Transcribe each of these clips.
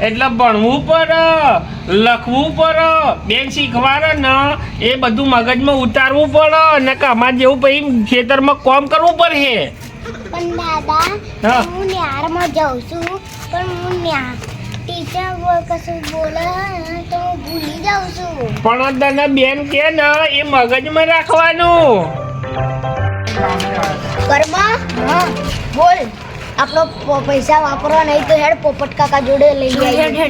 એટલે ભણવું પડે, લખવું પડે, બેન શીખવાડે ને એ બધું મગજમાં ઉતારવું પડે ને કે અમારે જેવું પછી ખેતરમાં કામ કરવું પડે. પણ દાદા હું ન્યારમાં જાઉં છું પણ હું ટીચર કશું બોલે તો હું ભૂલી જાઉં છું. પણ તને બેન કે ને એ મગજમાં રાખવાનું. કર્મા હા બોલ આપણો પૈસા વાપરવા નહીં તો હેડ પોપટ કાકા જોડે લઈ આવીએ.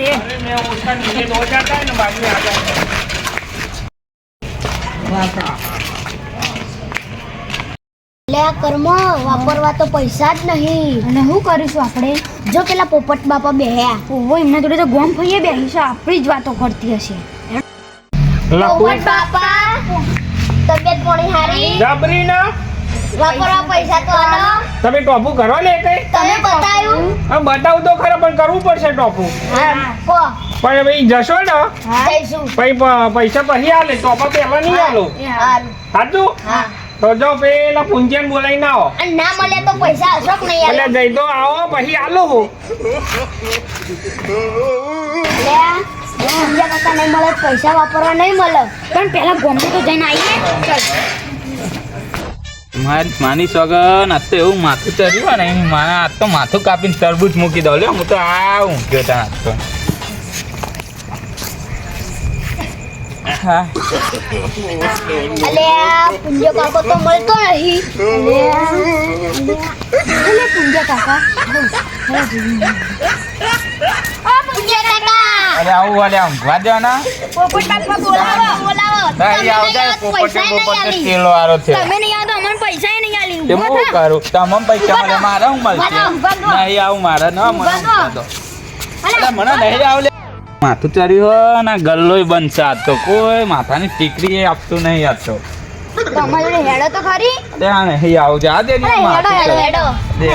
લે કર્મ વાપરવા તો પૈસા જ નહીં અને શું કરીશું આપણે? જો પેલા પોપટ બાપા બેહ્યા ઓહો એમના જોડે તો ગોમ ફઈએ બેહીશું આપણી જ વાતો કરતી હશે. પોપટ બાપા તબિયત પાણી હારી જબરી ના વાપરવા પૈસા તો આલો. તમે ટોપુ કરો લે કઈ તમે બતાવ્યું હા બતાવું તો ખરા પણ કરવું પડશે ટોપુ. હા કો પણ ભાઈ જશો ને જઈશું પછી પૈસા પછી આલે ટોપા પહેલા નહીં આલો. સાચું હા તો જો પેલા પૂંજ્યાને બોલાવીને આવો. અને ના મળે તો પૈસા હશો કે નહીં આલે? એટલે જઈ તો આવો પછી આલો હું. લે બીજા કાકા નહીં મળે પૈસા વાપરવા નહીં મળે પણ પેલા ગોમડે તો જઈને આવીએ. ચાલ માની સગન આજ તો એવું માથું ચડ્યું ને મારા આજ તો માથું કાપીને તરબૂચ મૂકી દઉં લે હું તો આ ઊંઘ્યો તા આજ તો. હા અલે પુંજો કાકો તો મળતો નહીં. અલે પુંજો કાકા પુંજો કાકા અરે આવું વાલે ઊંઘવા દો ને પોપટ બાપા બોલાવો બોલાવો. તારી આવ જાય પોપટ સ્ટીલો વાળો છે તમે નહીં આવો તો અમને પૈસા નહીં આલી. તે હું કરું તમને પૈસા મળે મારે હું મળશે નહીં આવું મારે ન મને ઊંઘવા દો. અરે મને નહીં આવ લે માથું ચડ્યું ને ગલ્લોય બનશે આજ તો કોઈ માથાની ટીકરી આપતું નહીં આજ તો. તમારે જોડે હેડો તો ખરી. તે આ નહીં આવું જા દે ને માથું ચડ્યું. દે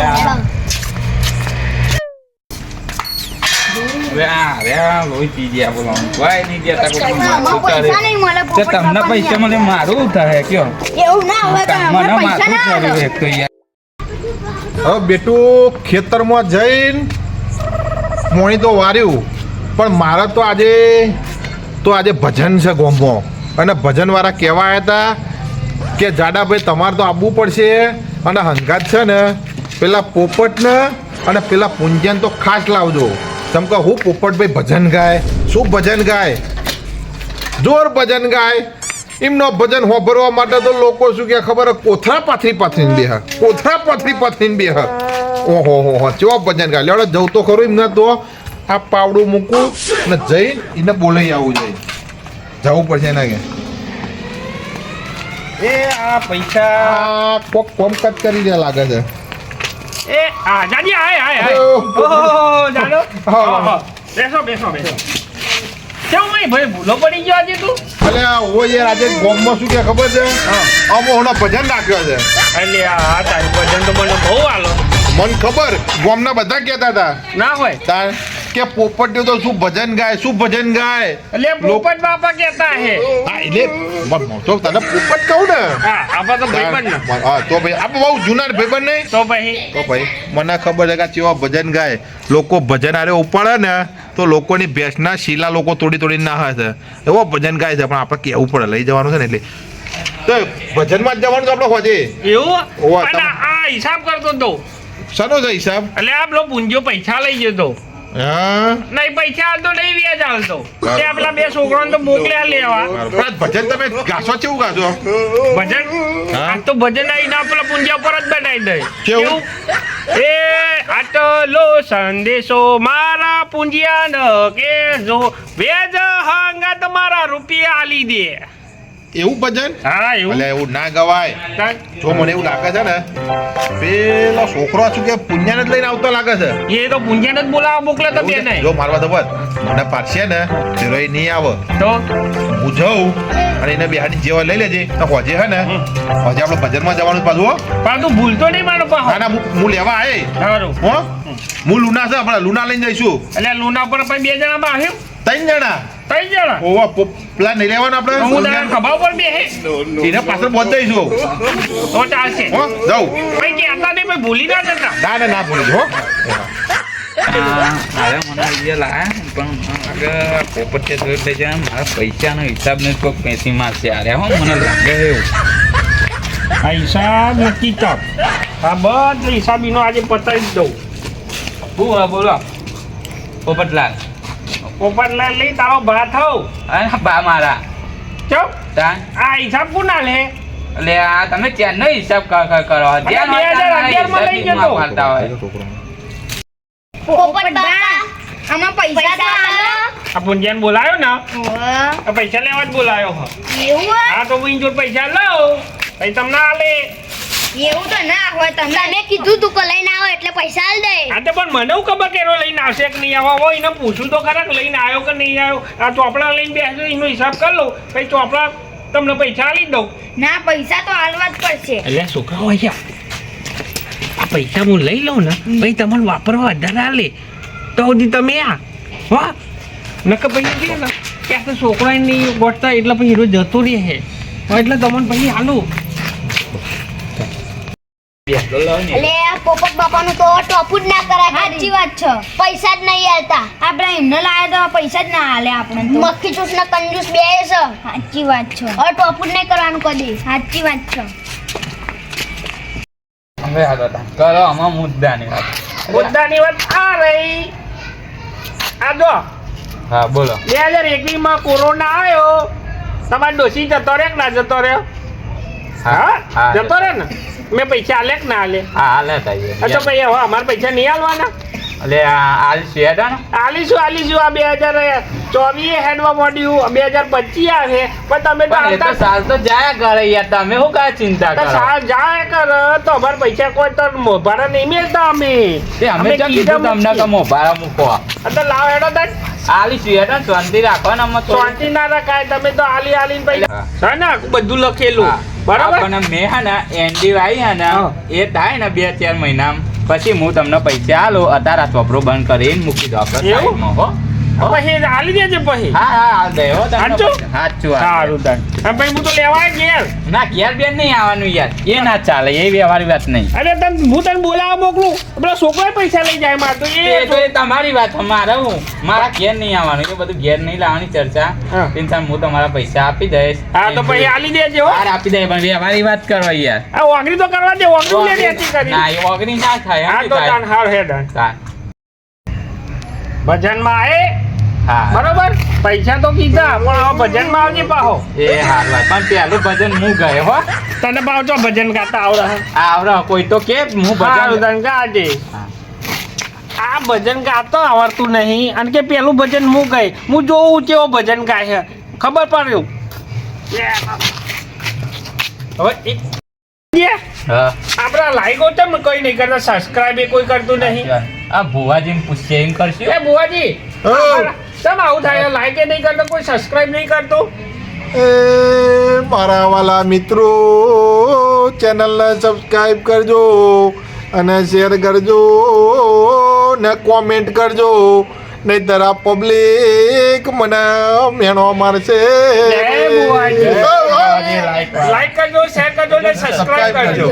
આ લોહી પી ગયા બોલો કોઈ નહીં ગયા તા કોઈ માથું ચડે. તે તમને પૈસા મળે મારું થાય કયો એવું ના હોય કે મને અમને પૈસા માથું ના ચડ્યું આવે. એક તો યાર. હવે બેટું ખેતરમાં જઈને મોણી તો વાર્યું પણ મારે તો આજે ભજન છે ગોમમાં અને ભજનવાળા કહેવા આવ્યા હતા કે જાડાભાઈ તમારે તો આવવું પડશે અને હંગાત છે ને પેલા પોપટને અને પેલા પૂંજ્યાને તો ખાસ લાવજો. કેમ કે હું પોપટભાઈ ભજન ગાય શું ભજન ગાય જોર ભજન ગાય એમનો ભજન હોભરવા માટે તો લોકો શું કે ખબર કોથળા પાથરીને બેહ કોથળા પાથરીને બેહ ઓહો હો ચેવા ભજન ગાય લેવડે જવું તો ખરું એમને તો આ પાવડું મૂકું ને જઈને એને બોલાઈ આવવું જોઈએ જવું પડશે એના કે એ આ પૈસા આ કોક કોમકાજ કરી દે લાગે છે. એ આ જાજી આય આય આય ઓહો. ઓહો જાડો હા. બેસો કેવું ભાઈ ભૂલો પડી ગયો આજે તું? એટલે ઓ યાર આજે ગોમમાં શું કે ખબર છે અમો હમણાં ભજન નાખ્યો છે. એટલે આ તારી ભજન તો મને બહુ આલો. મને ખબર ગોમના બધા કહેતા હતા ના હોય તાર કે પોપટ તો શું ભજન ગાય એટલે પોપટ બાપા કહેતા હે. હા એટલે તો તને પોપટ કહું ને હા આપા તો ભાઈબંધ ને. હા તો ભાઈ આપણે બહુ જૂના ભાઈબંધ નહીં તો ભાઈ તો ભાઈ મને ખબર છે કે આ કેવા ભજન ગાય લોકો ભજન આરે ઉપાડે ને તો લોકોની ભેંસના શીલા લોકો તોડીને નાખે છે એવો ભજન ગાય છે પણ આપણે કેવું પડે લઈ જવાનું છે ને એટલે તો ભજનમાં જ જવાનું છે આપણે હોજે એવું ઓવા, અને આ હિસાબ કરતો તો શાનો છે હિસાબ એટલે આ પેલો પૂંજો પૈસા લઈ જતો હા નહીં પૈસા હાલતો નહીં વ્યાજ હાલતો તે આપણા બે છોકરાને તો મોકલ્યા લેવા. પણ ભજન તમે ગાશો કેવું ગાશો ભજન હા? આ તો ભજન આવીને પેલા પૂંજા પર જ બનાવી દે. કેવું? એ આટલો સંદેશો મારા પૂંજિયાને કેજો વેજ હંગા તમારા રૂપિયા આલી દે. એવું ભજન હા એવું એટલે એવું ના ગવાય જો મને એવું લાગે છે ને પેલો છોકરો શું કે પુણ્યાને જ લઈને આવતો લાગે છે એ તો પૂંજાને જ બોલાવા મોકલે તો બે નહીં જો મારવા તો બસ મને પારશે ને તેરો એ નહીં આવે તો હું જાઉં અને એને બેહાડી જેવા લઈ લેજે તો હોજે હે ને હોજે આપણે ભજનમાં જવાનું પાછું હો પણ તું ભૂલતો નહીં મારો ના પાહો. ના હું લેવા આય સારું હો હું લુના છે આપણે લુના લઈને જઈશું એટલે લુના પર પછી બે જણામાં આવ્યું 3 જણા ત્રણ જણા ઓવા પેલા નહીં લેવાના હું તારા આપણે ખભા ઉપર બે એને પાછળ બોધ દઈશું તો ચાલશે હો જાઉં ભાઈ કહેતા નહીં ભાઈ ભૂલી ના જતા. ના ભૂલી હો અરે મને અહીંયા લાયા પણ આગળ પોપટ જોઈ લઈ જાય મારા પૈસાનો હિસાબ નહીં કોઈ પેસી મારશે અરે હો મને લાગે એવું આ હિસાબ નક્કી કર. આ બધો હિસાબીનો આજે પતાવી જ દઉં. બોલો બોલો પોપટલાલ પોપટલાલ લઈ તારો ભા થઉં. અરે બા મારા ચો તા આ હિસાબ કોના લે? એટલે આ તમે ચેનનો હિસાબ કરો ધ્યાન હોય તો મારા 2011 માં લઈ હિસાબની ગયો તો. મારતા હોય પોપટ બા આમાં પૈસા તો આલો. આ પુંજાને બોલાયો ને આ પૈસા લેવા જ બોલાયો હો. એવું હા તો હું જોડે પૈસા લઉં પછી તમને આલે. એવું તો ના હોય. તમે કીધું તું કે લઈને આવો એટલે પૈસા આલ દે. આ તો પણ મને હું ખબર કે એનો લઈને આવશે કે નહીં આવવા હોય એને પૂછું તો ખરા કે લઈને આવ્યો કે નહીં આવ્યો. આ ચોપડા લઈને બેસજો એનો હિસાબ કરી લઉં પછી ચોપડા તમને પૈસા આલી જ દઉં. ના પૈસા તો આલવા જ પડશે. એટલે છોકરાઓ અહીંયા આ પૈસા હું લઈ લઉં ને પછી તમને વાપરવા વધારે આલે તો સુધી તમે આ વાહ નકર પછી કે ને કે આ તો છોકરા નહીં ગોઠતા એટલે પછી રોજ જતો રહે હે એટલે તમને પછી હાલું. એટલે આ પોપટ બાપાનું તો ટોપું જ ના કરાય. સાચી વાત છે. પૈસા જ નહીં આલતા. આપણે એમને લાયા તો પૈસા જ ના આલે આપણે તો. મક્ખી ચૂસ ને કંજૂસ બે છે. સાચી વાત છે. હવે ટોપું જ નહીં કરવાનું કદી. સાચી વાત છે. હવે હાલો તા કરો આમાં મુદ્દાની વાત મુદ્દાની વાત આ રહી. આ જો હા બોલો 2021 માં કોરોના આવ્યો તમારે ડોસી જતો રહ્યો કે ના જતો રહ્યો? હા જતો રહ્યો ને. મેં પૈસા આલે કે ના આલે? હા હાલે તાઈએ અચ્છા ભાઈ હવે અમારે પૈસા નહીં આલવાના? એટલે આ શેડા ને આલીશું આ 2024 હેડવા મોડ્યું 2025 આવે પણ તમે તો પણ એ તો આવતા સાલ તો જાયા કરે યાર તમે શું કાંઈ ચિંતા તો કરો સાલ જાય કર તો અમારે પૈસા કોઈ તો મોભારા નહીં મેળતા અમે. તે અમે જો કીધું તમને કે મોભારા મૂકો તો લાવ હેડો તન આલી શેડા શાંતિ રાખો ને અમે શાંતિ ના રખાય તમે તો આલીને પૈસા છે ને બધું લખેલું બરાબર બરાબર. પણ મેં હે ને એન્ડી આવી હે ને હા. એ થાય ને 2-4 મહિના પછી હું તમને પૈસા આલો અત્યારે આ ચોપડો બંધ કરીને મૂકી દો આપણે એવું? સાઈડમાં, હો પછી આલી દેજે પછી. હા હા હાલ દે હો તમને સાચું? પૈસા. સાચું હાલ દે. સારું તન અને પછી હું તો લેવાય ઘેર. ના ઘેર બેન નહીં આવવાનું યાર એ ના ચાલે એ વ્યવહારી વાત નહીં અરે હું તને બોલાવવા મોકલું પેલો છોકરો પૈસા લઈ જાય માર તો એ તો એ તમારી વાત મારે હું મારા ઘેર નહીં આવવાનું એ બધું ઘેર નહીં લાવવાની ચર્ચા હા. પિન્સાન હું તમારા પૈસા આપી દઈશ હા તો પછી આલી દેજે હો. હાર આપી દે પણ વ્યવહારી વાત કરો યાર આ ઓગળી તો કરવા દે ઓગળી લે રેતી કરી. ના એ ઓગળી ના થાય હા એમ તો થાય. તાન હાર હેડ તાન. ભજનમાં આએ હા બરોબર પૈસા તો કીધા પણ હવે ભજનમાં આવજે પાહો. એ હાર વાત પણ પેલું ભજન હું ગયો હો તને પાહો તો ભજન ગાતા આવડે હે? આવડે કોઈ તો કે હું હારું ભજન તને ગાજે. હા. આ ભજન ગાતો આવડતું નહીં અને કે પેલું ભજન હું ગઈ હું જોઉં કેવો ભજન ગાય છે ખબર પડ્યું. હવે એક હા આપણા લાઈકો ચમ કોઈ નહીં કરતા સબસ્ક્રાઇબ એ કોઈ કરતું નહીં. આ ભુવાજીને પૂછીએ એમ કરશું એ બુવાજી હા. ચમ આવું થાય લાઈક એ નહીં કરતો કોઈ સબસ્ક્રાઇબ નહીં કરતું. એ મારા વાલા મિત્રો ચેનલને સબસ્ક્રાઈબ કરજો અને શેર કરજો ને કોમેન્ટ કરજો નહીંતર આ પબ્લિક મને મેણો મારશે જય બુવાજી. ઓ, ઓ. લાઈક કરજો શેર કરજો ને સબસ્ક્રાઇબ કરજો.